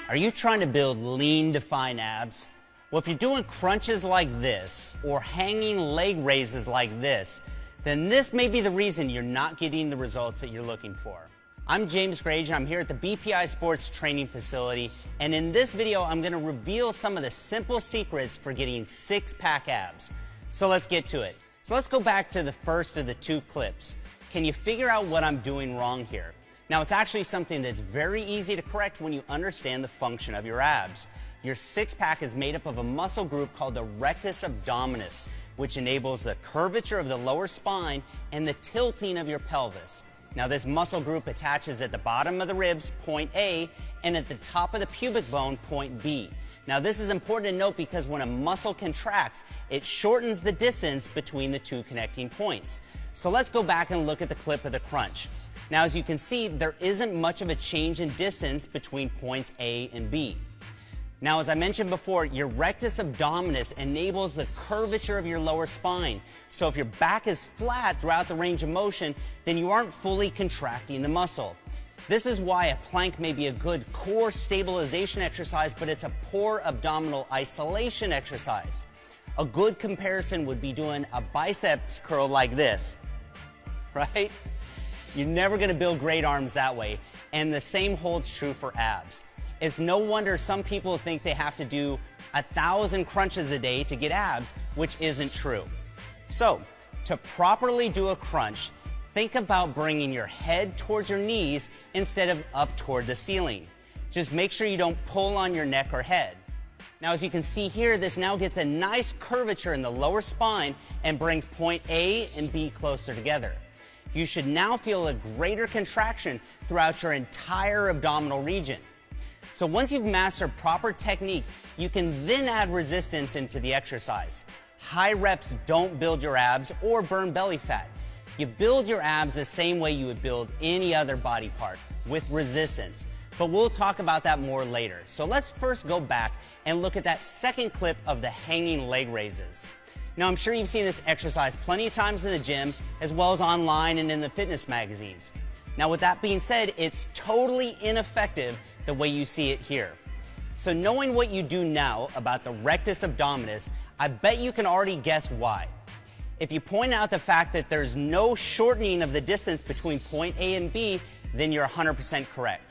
Are you trying to build lean, defined abs? Well, if you're doing crunches like this or hanging leg raises like this, then this may be the reason you're not getting the results that you're looking for. I'm James Grage, and I'm here at the BPI Sports Training Facility, and in this video I'm going to reveal some of the simple secrets for getting six-pack abs. So let's get to it. So let's go back to the first of the two clips. Can you figure out what I'm doing wrong here? Now, it's actually something that's very easy to correct when you understand the function of your abs. Your six-pack is made up of a muscle group called the rectus abdominis, which enables the curvature of the lower spine and the tilting of your pelvis. Now, this muscle group attaches at the bottom of the ribs, point A, and at the top of the pubic bone, point B. Now, this is important to note because when a muscle contracts, it shortens the distance between the two connecting points. So let's go back and look at the clip of the crunch. Now, as you can see, there isn't much of a change in distance between points A and B. Now, as I mentioned before, your rectus abdominis enables the curvature of your lower spine. So if your back is flat throughout the range of motion, then you aren't fully contracting the muscle. This is why a plank may be a good core stabilization exercise, but it's a poor abdominal isolation exercise. A good comparison would be doing a biceps curl like this, right? You're never going to build great arms that way, and the same holds true for abs. It's no wonder some people think they have to do 1,000 crunches a day to get abs, which isn't true. So, to properly do a crunch, think about bringing your head towards your knees instead of up toward the ceiling. Just make sure you don't pull on your neck or head. Now, as you can see here, this now gets a nice curvature in the lower spine and brings point A and B closer together. You should now feel a greater contraction throughout your entire abdominal region. So once you've mastered proper technique, you can then add resistance into the exercise. High reps don't build your abs or burn belly fat. You build your abs the same way you would build any other body part, with resistance. But we'll talk about that more later. So let's first go back and look at that second clip of the hanging leg raises. Now, I'm sure you've seen this exercise plenty of times in the gym, as well as online and in the fitness magazines. Now, with that being said, it's totally ineffective the way you see it here. So knowing what you do now about the rectus abdominis, I bet you can already guess why. If you point out the fact that there's no shortening of the distance between point A and B, then you're 100% correct.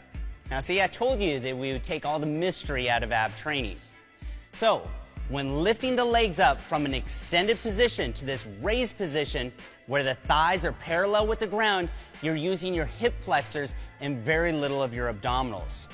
Now, see, I told you that we would take all the mystery out of ab training. So, when lifting the legs up from an extended position to this raised position where the thighs are parallel with the ground, you're using your hip flexors and very little of your abdominals.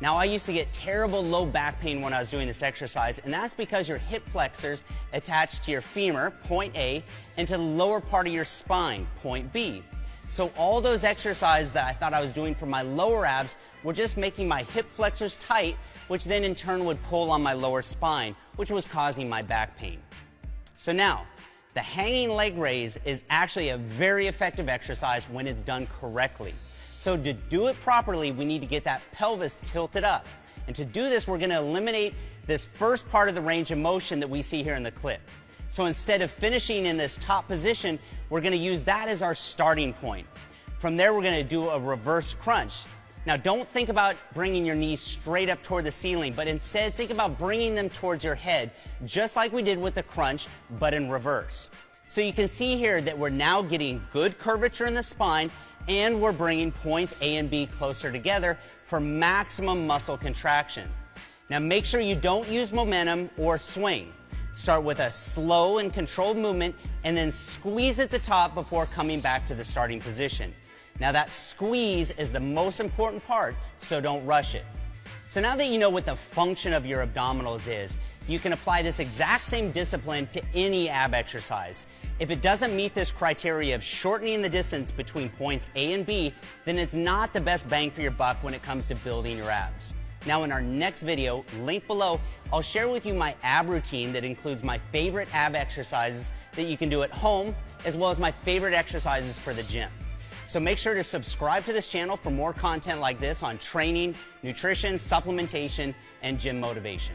Now, I used to get terrible low back pain when I was doing this exercise, and that's because your hip flexors attach to your femur, point A, and to the lower part of your spine, point B. So all those exercises that I thought I was doing for my lower abs were just making my hip flexors tight, which then in turn would pull on my lower spine, which was causing my back pain. So now, the hanging leg raise is actually a very effective exercise when it's done correctly. So to do it properly, we need to get that pelvis tilted up. And to do this, we're going to eliminate this first part of the range of motion that we see here in the clip. So instead of finishing in this top position, we're going to use that as our starting point. From there, we're going to do a reverse crunch. Now, don't think about bringing your knees straight up toward the ceiling, but instead think about bringing them towards your head, just like we did with the crunch, but in reverse. So you can see here that we're now getting good curvature in the spine, and we're bringing points A and B closer together for maximum muscle contraction. Now, make sure you don't use momentum or swing. Start with a slow and controlled movement and then squeeze at the top before coming back to the starting position. Now, that squeeze is the most important part, so don't rush it. So now that you know what the function of your abdominals is, you can apply this exact same discipline to any ab exercise. If it doesn't meet this criteria of shortening the distance between points A and B, then it's not the best bang for your buck when it comes to building your abs. Now, in our next video, link below, I'll share with you my ab routine that includes my favorite ab exercises that you can do at home, as well as my favorite exercises for the gym. So make sure to subscribe to this channel for more content like this on training, nutrition, supplementation, and gym motivation.